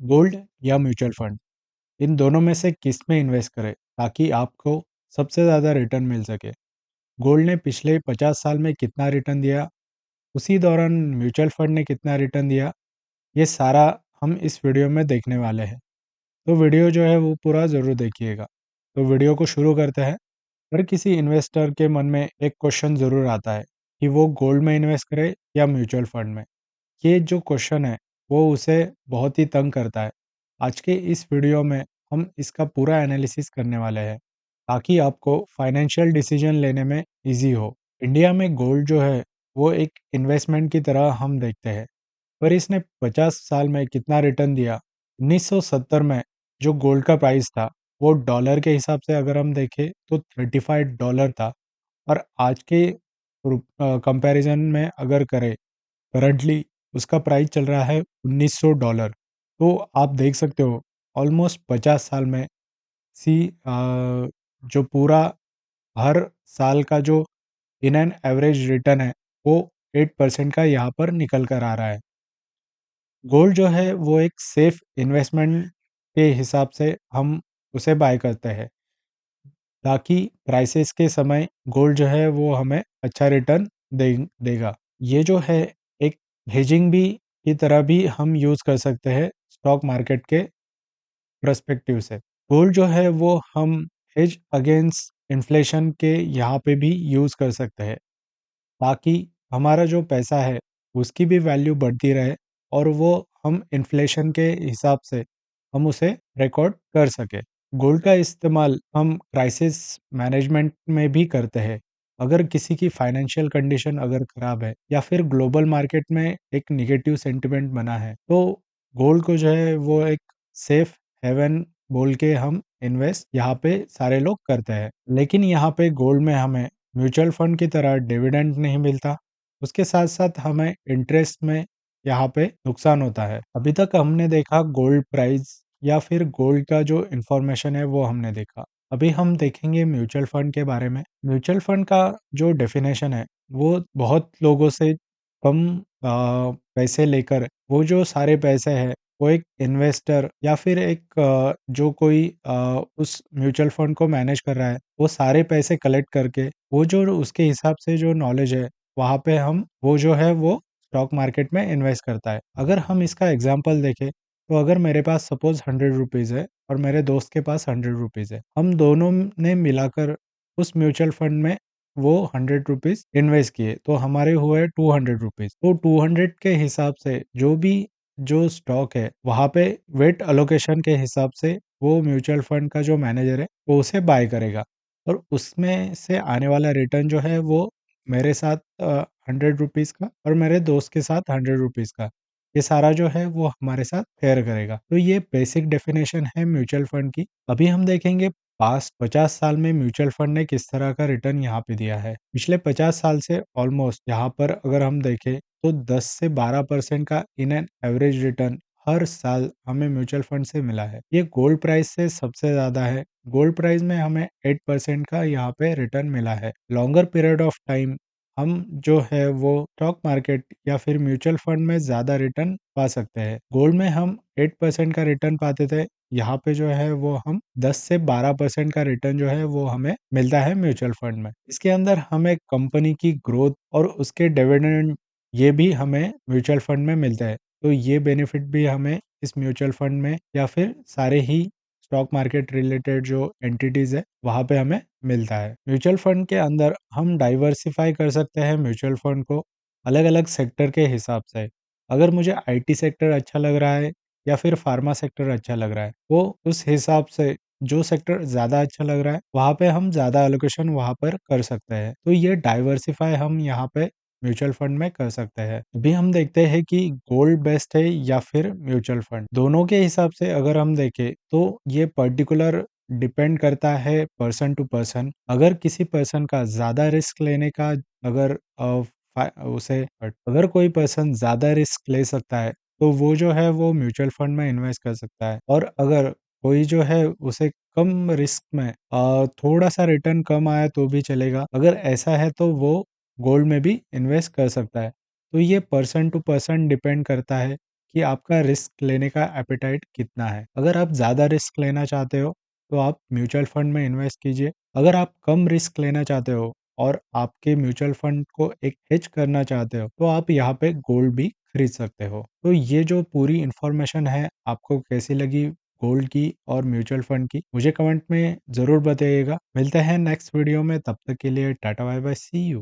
Gold या mutual fund, इन दोनों में से किस में इन्वेस्ट करें ताकि आपको सबसे ज़्यादा रिटर्न मिल सके। गोल्ड ने पिछले 50 साल में कितना रिटर्न दिया, उसी दौरान म्यूचुअल फंड ने कितना रिटर्न दिया, ये सारा हम इस वीडियो में देखने वाले हैं। तो वीडियो जो है वो पूरा ज़रूर देखिएगा। तो वीडियो को शुरू करते हैं। हर किसी इन्वेस्टर के मन में एक क्वेश्चन ज़रूर आता है कि वो गोल्ड में इन्वेस्ट करे या म्यूचुअल फंड में। ये जो क्वेश्चन है वो उसे बहुत ही तंग करता है। आज के इस वीडियो में हम इसका पूरा एनालिसिस करने वाले हैं ताकि आपको फाइनेंशियल डिसीजन लेने में इजी हो। इंडिया में गोल्ड जो है वो एक इन्वेस्टमेंट की तरह हम देखते हैं, पर इसने 50 साल में कितना रिटर्न दिया। 1970 में जो गोल्ड का प्राइस था वो डॉलर के हिसाब से अगर हम देखें तो $35 था, और आज के कंपैरिजन में अगर करें करंटली उसका प्राइस चल रहा है $1900। तो आप देख सकते हो ऑलमोस्ट 50 साल में जो पूरा हर साल का जो इन एन एवरेज रिटर्न है वो 8% का यहाँ पर निकल कर आ रहा है। गोल्ड जो है वो एक सेफ इन्वेस्टमेंट के हिसाब से हम उसे बाय करते हैं ताकि क्राइसिस के समय गोल्ड जो है वो हमें अच्छा रिटर्न देगा। ये जो है एक हेजिंग भी की तरह भी हम यूज़ कर सकते हैं स्टॉक मार्केट के पर्सपेक्टिव से। गोल्ड जो है वो हम हेज अगेंस्ट इन्फ्लेशन के यहाँ पे भी यूज़ कर सकते हैं ताकि हमारा जो पैसा है उसकी भी वैल्यू बढ़ती रहे और वो हम इन्फ्लेशन के हिसाब से हम उसे रिकॉर्ड कर सके। गोल्ड का इस्तेमाल हम क्राइसिस मैनेजमेंट में भी करते हैं। अगर किसी की फाइनेंशियल कंडीशन अगर खराब है या फिर ग्लोबल मार्केट में एक निगेटिव सेंटिमेंट बना है, तो गोल्ड को जो है वो एक सेफ हेवन बोल के हम इन्वेस्ट यहाँ पे सारे लोग करते हैं। लेकिन यहाँ पे गोल्ड में हमें म्यूचुअल फंड की तरह डिविडेंड नहीं मिलता, उसके साथ साथ हमें इंटरेस्ट में यहाँ पे नुकसान होता है। अभी तक हमने देखा गोल्ड प्राइस या फिर गोल्ड का जो इंफॉर्मेशन है वो हमने देखा। अभी हम देखेंगे म्यूचुअल फंड के बारे में। म्यूचुअल फंड का जो डेफिनेशन है वो बहुत लोगों से कम पैसे लेकर वो जो सारे पैसे हैं वो एक इन्वेस्टर या फिर एक जो कोई उस म्यूचुअल फंड को मैनेज कर रहा है वो सारे पैसे कलेक्ट करके वो जो उसके हिसाब से जो नॉलेज है वहाँ पे हम वो जो है वो स्टॉक मार्केट में इन्वेस्ट करता है। अगर हम इसका एग्जांपल देखें तो अगर मेरे पास सपोज 100 रुपीज़ है और मेरे दोस्त के पास 100 रुपीज़ है, हम दोनों ने मिलाकर उस म्यूचुअल फंड में वो 100 रुपीज़ इन्वेस्ट किए तो हमारे हुए 200 रुपीज़। तो 200 के हिसाब से जो भी जो स्टॉक है वहाँ पे वेट अलोकेशन के हिसाब से वो म्यूचुअल फंड का जो मैनेजर है वो उसे बाय करेगा, और उसमें से आने वाला रिटर्न जो है वो मेरे साथ 100 रुपीज़ का और मेरे दोस्त के साथ 100 रुपीज़ का, ये सारा जो है वो हमारे साथ फेयर करेगा। तो ये बेसिक डेफिनेशन है म्यूचुअल फंड की। अभी हम देखेंगे पास्ट 50 साल में म्यूचुअल फंड ने किस तरह का रिटर्न यहाँ पे दिया है। पिछले 50 साल से ऑलमोस्ट यहाँ पर अगर हम देखें तो 10 से 12% का इन एन एवरेज रिटर्न हर साल हमें म्यूचुअल फंड से मिला है। ये गोल्ड प्राइस से सबसे ज़्यादा है। गोल्ड प्राइस में हमें 8% का यहाँ पे रिटर्न मिला है। लॉन्गर पीरियड ऑफ टाइम हम जो है वो स्टॉक मार्केट या फिर म्यूचुअल फंड में ज़्यादा रिटर्न पा सकते हैं। गोल्ड में हम 8% का रिटर्न पाते थे, यहाँ पे जो है वो हम 10 से 12% का रिटर्न जो है वो हमें मिलता है म्यूचुअल फंड में। इसके अंदर हमें कंपनी की ग्रोथ और उसके डिविडेंड ये भी हमें म्यूचुअल फंड में मिलता है। तो ये बेनिफिट भी हमें इस म्यूचुअल फंड में या फिर सारे ही स्टॉक मार्केट रिलेटेड जो एंटिटीज है वहाँ पे हमें मिलता है। म्यूचुअल फंड के अंदर हम डाइवर्सिफाई कर सकते हैं म्यूचुअल फंड को अलग अलग सेक्टर के हिसाब से। अगर मुझे आईटी सेक्टर अच्छा लग रहा है या फिर फार्मा सेक्टर अच्छा लग रहा है, वो उस हिसाब से जो सेक्टर ज़्यादा अच्छा लग रहा है वहाँ पे हम ज़्यादा एलोकेशन वहाँ पर कर सकते हैं। तो ये डाइवर्सिफाई हम यहाँ पे म्यूचुअल फंड में कर सकते हैं। अभी हम देखते हैं कि गोल्ड बेस्ट है या फिर म्यूचुअल फंड। दोनों के हिसाब से अगर हम देखें तो ये पर्टिकुलर डिपेंड करता है पर्सन टू पर्सन। अगर किसी पर्सन का ज़्यादा रिस्क लेने का अगर उसे अगर कोई पर्सन ज़्यादा रिस्क ले सकता है तो वो जो है वो म्यूचुअल फंड में इन्वेस्ट कर सकता है, और अगर कोई जो है उसे कम रिस्क में थोड़ा सा रिटर्न कम आया तो भी चलेगा, अगर ऐसा है तो वो गोल्ड में भी इन्वेस्ट कर सकता है। तो ये पर्सन टू पर्सन डिपेंड करता है कि आपका रिस्क लेने का एपेटाइट कितना है। अगर आप ज़्यादा रिस्क लेना चाहते हो तो आप म्यूचुअल फंड में इन्वेस्ट कीजिए। अगर आप कम रिस्क लेना चाहते हो और आपके म्यूचुअल फंड को एक हेज करना चाहते हो तो आप यहाँ पे गोल्ड भी खरीद सकते हो। तो ये जो पूरी इन्फॉर्मेशन है आपको कैसी लगी गोल्ड की और म्यूचुअल फंड की, मुझे कमेंट में ज़रूर बताइएगा। मिलते हैं नेक्स्ट वीडियो में, तब तक के लिए tata bye bye, see you.